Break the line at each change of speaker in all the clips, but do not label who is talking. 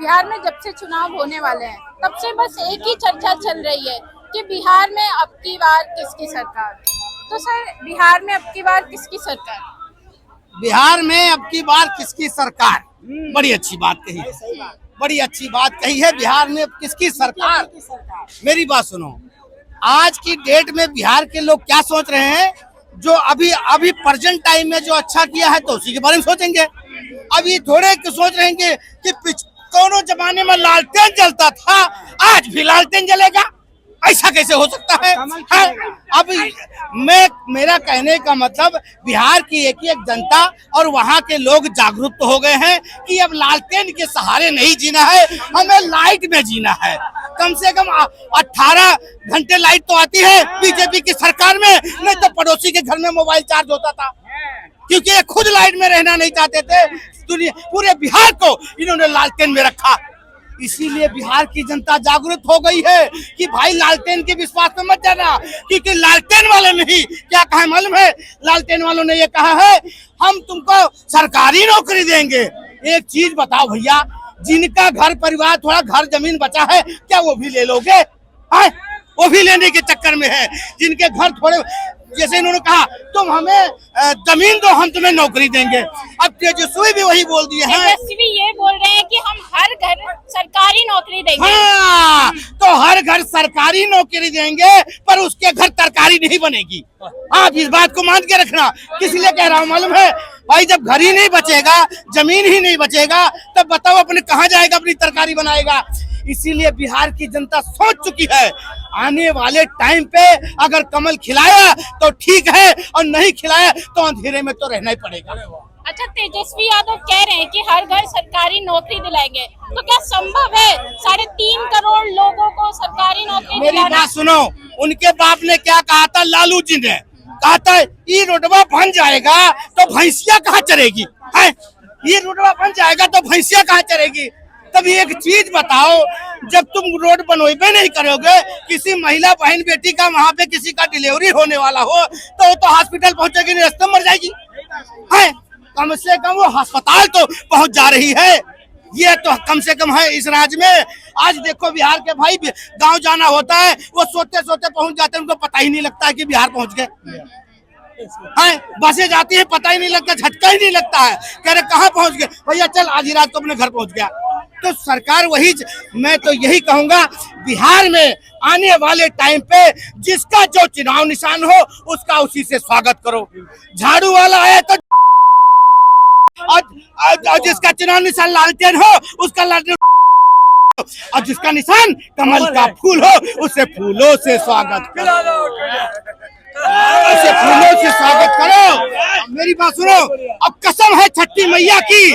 बिहार में जब से चुनाव होने वाले हैं तब से बस एक ही चर्चा चल रही है कि बिहार में अब की बार किसकी सरकार। तो सर, बिहार में अब की बार किसकी सरकार?
बिहार में अब की बार किसकी सरकार? बड़ी अच्छी बात कही है, बड़ी अच्छी बात कही है। बिहार में अब किसकी सरकार? मेरी बात सुनो, आज की डेट में बिहार के लोग क्या सोच रहे हैं? जो अभी अभी प्रेजेंट टाइम में जो अच्छा किया है तो उसी के बारे में सोचेंगे। अभी थोड़े सोच रहे हैं कि कोनो जमाने में लालटेन जलता था, आज भी लालटेन जलेगा, ऐसा कैसे हो सकता है? अब मेरा कहने का मतलब बिहार की एक जनता और वहाँ के लोग जागरूक हो गए हैं कि अब लालटेन के सहारे नहीं जीना है, हमें लाइट में जीना है। कम से कम 18 घंटे लाइट तो आती है बीजेपी की सरकार में, नहीं तो पड़ोसी के घर में मोबाइल चार्ज होता था, क्योंकि ये खुद लाइट में रहना नहीं चाहते थे। पूरे बिहार को इन्होंने लालटेन में रखा। इसीलिए बिहार की जनता जागरूक हो गई है कि भाई लालटेन के विश्वास में मत जाना, क्योंकि लालटेन वाले नहीं क्या कहा मालूम है? लालटेन वालों ने ये कहा है हम तुमको सरकारी नौकरी देंगे। एक चीज बताओ भैया, जिनका घर परिवार थोड़ा घर जमीन बचा है क्या वो भी ले लोगे? वो भी लेने के चक्कर में है। जिनके घर थोड़े, जैसे इन्होंने कहा तुम हमें जमीन दो हम तुम्हें नौकरी देंगे, अब तेजस्वी भी वही बोल दिए हैं।
तेजस्वी ये बोल रहे हैं कि हम हर घर सरकारी नौकरी देंगे।
हाँ, तो हर घर सरकारी नौकरी देंगे पर उसके घर तरकारी नहीं बनेगी। आप इस बात को मान के रखना। किस लिए कह रहा हूँ मालूम है भाई? जब घर ही नहीं बचेगा, जमीन ही नहीं बचेगा, तब बताओ अपने कहाँ जाएगा, अपनी तरकारी बनाएगा। इसीलिए बिहार की जनता सोच चुकी है आने वाले टाइम पे अगर कमल खिलाया तो ठीक है, और नहीं खिलाया तो अंधेरे में तो रहना ही पड़ेगा।
अच्छा, तेजस्वी यादव कह रहे हैं कि हर घर सरकारी नौकरी दिलाएंगे, तो क्या संभव है 3.5 करोड़ लोगों को सरकारी नौकरी दिलाना?
मेरी बात सुनो, उनके बाप ने क्या कहा था? लालू जी ने कहा था ये रोडवा बन जाएगा तो भैंसिया कहाँ चरेगी? ये रोडवा बन जाएगा तो भैंसिया कहाँ चरेगी? तब एक चीज बताओ, जब तुम रोड बनोबे नहीं करोगे, किसी महिला बहन बेटी का वहाँ पे किसी का डिलीवरी होने वाला हो तो वो तो हॉस्पिटल पहुंचेगी नहीं, रास्ते में मर जाएगी। है कम से कम वो अस्पताल तो पहुंच जा रही है। ये तो कम से कम है इस राज्य में। आज देखो बिहार के भाई गांव जाना होता है, वो सोते सोते पहुंच जाते हैं, उनको पता ही नहीं लगता है कि बिहार पहुंच गए। बसें जाती है पता ही नहीं लगता, झटका ही नहीं लगता है, कह रहे कहाँ पहुंच गए भैया, चल आधी रात को अपने घर पहुंच गया। तो सरकार वही, मैं तो यही कहूंगा बिहार में आने वाले टाइम पे जिसका जो चुनाव निशान हो उसका उसी से स्वागत करो। झाड़ू वाला है तो और जिसका चुनाव निशान लालटेन हो उसका लालटेन, और जिसका निशान कमल का फूल हो उसे फूलों से स्वागत करो, उसे फूलों से स्वागत करो। मेरी बात सुनो, अब कसम है छठी मैया की,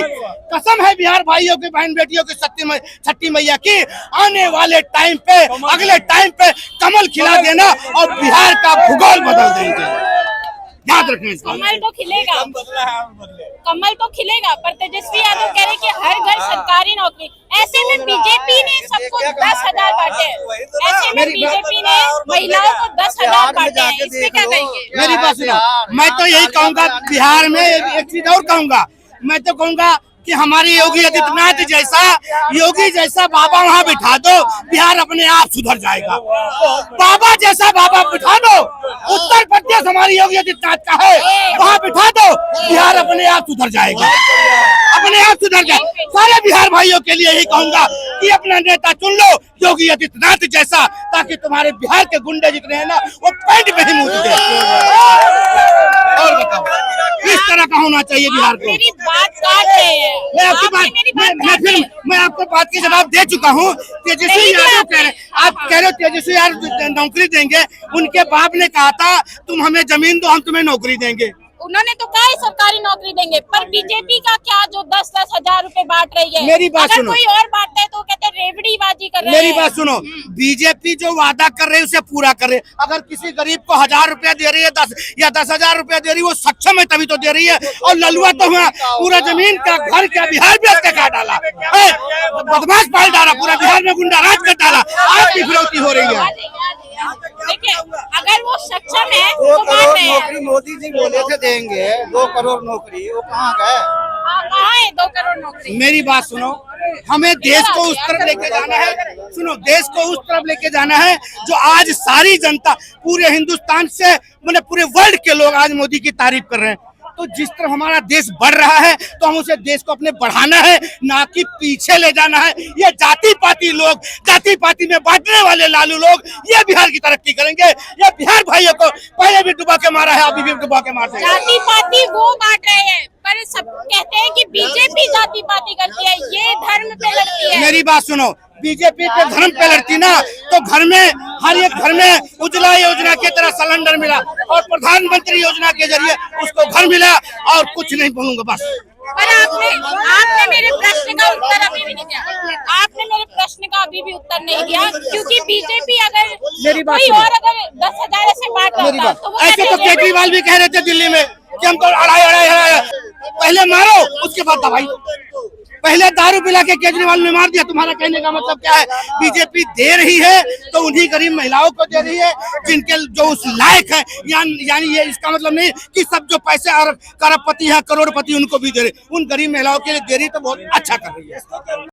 कसम है बिहार भाइयों की बहन बेटियों की छठी मैया की, आने वाले टाइम पे अगले टाइम पे कमल खिला देना और बिहार का भूगोल बदल देंगे। याद रखना इसको।
कमल तो खिलेगा, कमल तो खिलेगा, पर तेजस्वी यादव कह रहे हैं कि हर घर सरकारी नौकरी। ऐसे में बीजेपी ने सबको 10,000 बांटे, ऐसे में बीजेपी ने महिलाओं को 10,000 बांटे हैं, इस पे क्या कहेंगे?
मेरी बात सुनो, मैं तो यही कहूँगा बिहार में एक चीज और कहूँगा, मैं तो कहूँगा कि हमारी योगी आदित्यनाथ जैसा बाबा वहाँ बिठा दो, बिहार अपने आप सुधर जाएगा। बाबा जैसा बाबा बिठा दो, उत्तर प्रदेश हमारी योगी आदित्यनाथ का है, वहाँ बिठा दो, बिहार अपने आप सुधर जाएगा, अपने आप सुधर जाए। सारे बिहार भाइयों के लिए यही कहूंगा कि अपना नेता चुन लो योगी आदित्यनाथ जैसा, ताकि तुम्हारे बिहार के गुंडे जितने हैं ना वो पेट में ही मुँह दे। और बताओ किस तरह का होना चाहिए बिहार को?
मेरी बात काट रहे हैं।
मैं आपकी बात, मैं आपको बात की जवाब दे चुका हूँ। तेजस्वी यादव कह रहे, आप कह रहे हो तेजस्वी यादव नौकरी देंगे, उनके बाप ने कहा था तुम हमें जमीन दो हम तुम्हें नौकरी देंगे।
उन्होंने तो कहा है सरकारी नौकरी देंगे, पर बीजेपी का क्या जो 10-10 हजार रुपए बांट रही है?
मेरी बात सुनो,
कोई और बांटता है तो कहते हैं रेवड़ीबाजी कर रहे हैं।
मेरी बात सुनो, बीजेपी जो वादा कर रही है उसे पूरा करे। अगर किसी गरीब को 1,000 रुपया दे रही है, 10 या 10,000 रुपया दे रही है, वो सक्षम है तभी तो दे रही है। और ललुआ तो हुआ पूरा जमीन का घर का बिहार बेच के काट डाला, बदमाश पाल डाला, पूरा बिहार में गुंडा राज कर डाला, आज की फिरौती हो रही है।
देखिए, अगर वो सक्षम है तो बात है।
नौकरी मोदी जी बोले थे देंगे 2 करोड़ नौकरी, वो कहाँ गए?
कहाँ है 2 करोड़ नौकरी?
मेरी बात सुनो, हमें देश को उस तरफ लेके जाना है। सुनो, देश को उस तरफ लेके जाना है जो आज सारी जनता पूरे हिंदुस्तान से मतलब पूरे वर्ल्ड के लोग आज मोदी की तारीफ कर रहे हैं। तो जिस तरह हमारा देश बढ़ रहा है तो हम उसे देश को अपने बढ़ाना है, ना कि पीछे ले जाना है। ये जाति पाति लोग, जाति पाति में बांटने वाले लालू लोग, ये बिहार की तरक्की करेंगे। ये बिहार भाइयों को पहले भी डुबा के मारा है, अभी भी डुबा के मारते हैं।
जाति पाति वो बांट रहे हैं, पर सब कहते हैं कि बीजेपी जाति पाति करती है, ये धर्म पे लड़ती है।
मेरी बात सुनो, बीजेपी पे धर्म पे लड़ती ना तो घर में, हर एक घर में उज्ज्वला योजना की तरह सिलेंडर मिला और प्रधानमंत्री योजना के जरिए उसको घर मिला और कुछ नहीं बोलूंगा बस।
पर आपने मेरे प्रश्न का उत्तर अभी भी नहीं दिया। आपने मेरे प्रश्न का अभी भी उत्तर नहीं दिया, क्योंकि बीजेपी अगर कोई और अगर 10,000 ऐसे बांट रहा था तो वो
ऐसे तो केजरीवाल भी कह रहे थे दिल्ली में कि हमको अढ़ाई पहले मारो उसके बाद दवाई। पहले दारू पिला के केजरीवाल ने मार दिया। तुम्हारा कहने का मतलब क्या है? बीजेपी दे रही है तो उन्हीं गरीब महिलाओं को दे रही है जिनके जो उस लायक है, यानी ये इसका मतलब नहीं कि सब जो पैसे और करोड़पति है करोड़पति उनको भी दे रही, उन गरीब महिलाओं के लिए दे रही तो बहुत अच्छा कर रही है।